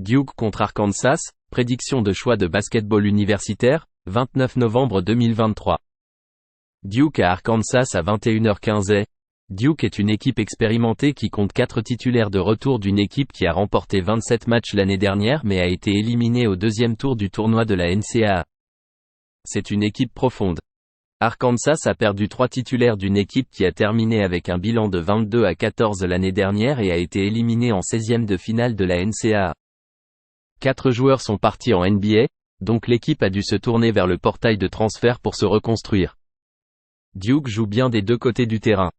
Duke contre Arkansas, prédiction de choix de basketball universitaire, 29 novembre 2023. Duke à Arkansas à 21h15. Duke est une équipe expérimentée qui compte 4 titulaires de retour d'une équipe qui a remporté 27 matchs l'année dernière mais a été éliminée au deuxième tour du tournoi de la NCAA. C'est une équipe profonde. Arkansas a perdu 3 titulaires d'une équipe qui a terminé avec un bilan de 22-14 l'année dernière et a été éliminée en 16e de finale de la NCAA. 4 joueurs sont partis en NBA, donc l'équipe a dû se tourner vers le portail de transfert pour se reconstruire. Duke joue bien des deux côtés du terrain.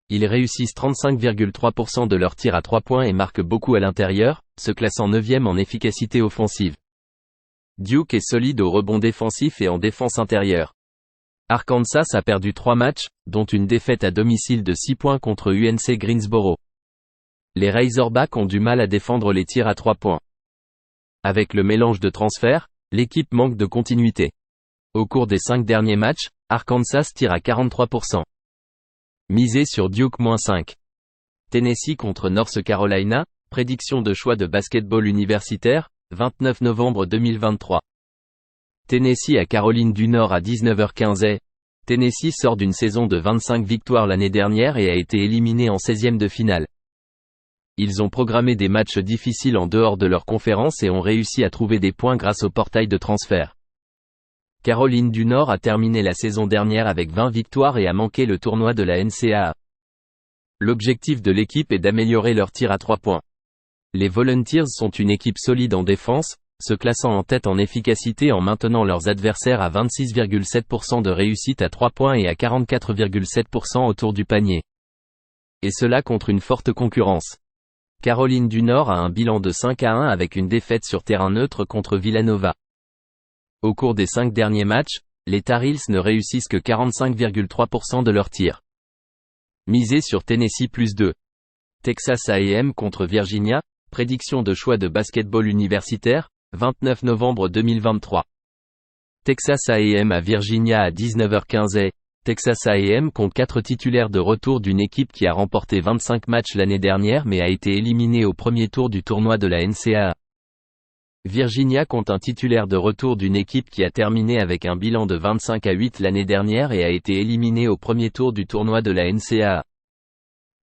Ils réussissent 35,3% de leurs tirs à 3 points et marquent beaucoup à l'intérieur, se classant 9e en efficacité offensive. Duke est solide au rebond défensif et en défense intérieure. Arkansas a perdu 3 matchs, dont une défaite à domicile de 6 points contre UNC Greensboro. Les Razorbacks ont du mal à défendre les tirs à 3 points. Avec le mélange de transferts, l'équipe manque de continuité. Au cours des 5 derniers matchs, Arkansas tire à 43%. Misez sur Duke -5. Tennessee contre North Carolina, prédiction de choix de basketball universitaire, 29 novembre 2023. Tennessee à Caroline du Nord à 19h15. Tennessee sort d'une saison de 25 victoires l'année dernière et a été éliminé en 16e de finale. Ils ont programmé des matchs difficiles en dehors de leur conférence et ont réussi à trouver des points grâce au portail de transfert. Caroline du Nord a terminé la saison dernière avec 20 victoires et a manqué le tournoi de la NCAA. L'objectif de l'équipe est d'améliorer leur tir à 3 points. Les Volunteers sont une équipe solide en défense, se classant en tête en efficacité en maintenant leurs adversaires à 26,7% de réussite à 3 points et à 44,7% autour du panier. Et cela contre une forte concurrence. Caroline du Nord a un bilan de 5-1 avec une défaite sur terrain neutre contre Villanova. Au cours des 5 derniers matchs, les Tar Heels ne réussissent que 45,3% de leurs tirs. Misez sur Tennessee +2. Texas A&M contre Virginia, prédiction de choix de basketball universitaire, 29 novembre 2023. Texas A&M à Virginia à 19h15. Texas A&M compte 4 titulaires de retour d'une équipe qui a remporté 25 matchs l'année dernière mais a été éliminée au premier tour du tournoi de la NCAA. Virginia compte un titulaire de retour d'une équipe qui a terminé avec un bilan de 25-8 l'année dernière et a été éliminée au premier tour du tournoi de la NCAA.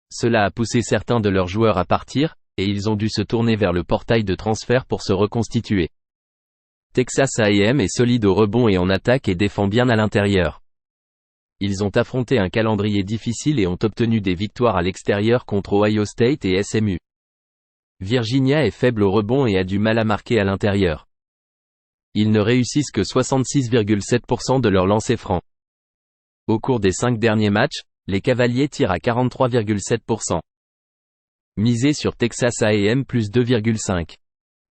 Cela a poussé certains de leurs joueurs à partir, et ils ont dû se tourner vers le portail de transfert pour se reconstituer. Texas A&M est solide au rebond et en attaque et défend bien à l'intérieur. Ils ont affronté un calendrier difficile et ont obtenu des victoires à l'extérieur contre Ohio State et SMU. Virginia est faible au rebond et a du mal à marquer à l'intérieur. Ils ne réussissent que 66,7% de leurs lancers francs. Au cours des 5 derniers matchs, les Cavaliers tirent à 43,7%. Misez sur Texas A&M +2,5.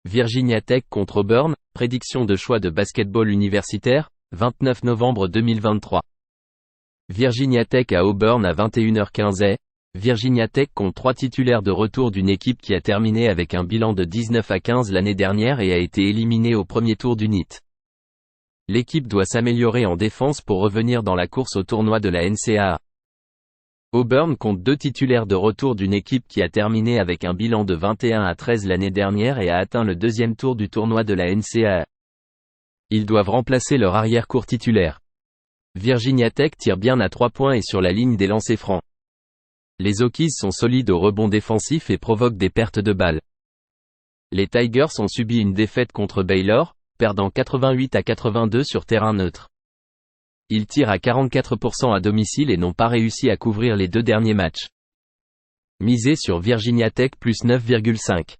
Virginia Tech contre Auburn, prédiction de choix de basketball universitaire, 29 novembre 2023. Virginia Tech à Auburn à 21h15. Virginia Tech compte 3 titulaires de retour d'une équipe qui a terminé avec un bilan de 19-15 l'année dernière et a été éliminée au premier tour du NIT. L'équipe doit s'améliorer en défense pour revenir dans la course au tournoi de la NCAA. Auburn compte 2 titulaires de retour d'une équipe qui a terminé avec un bilan de 21-13 l'année dernière et a atteint le deuxième tour du tournoi de la NCAA. Ils doivent remplacer leur arrière-court titulaire. Virginia Tech tire bien à 3 points et sur la ligne des lancers francs. Les Hokies sont solides au rebond défensif et provoquent des pertes de balles. Les Tigers ont subi une défaite contre Baylor, perdant 88-82 sur terrain neutre. Ils tirent à 44% à domicile et n'ont pas réussi à couvrir les 2 derniers matchs. Misez sur Virginia Tech +9,5.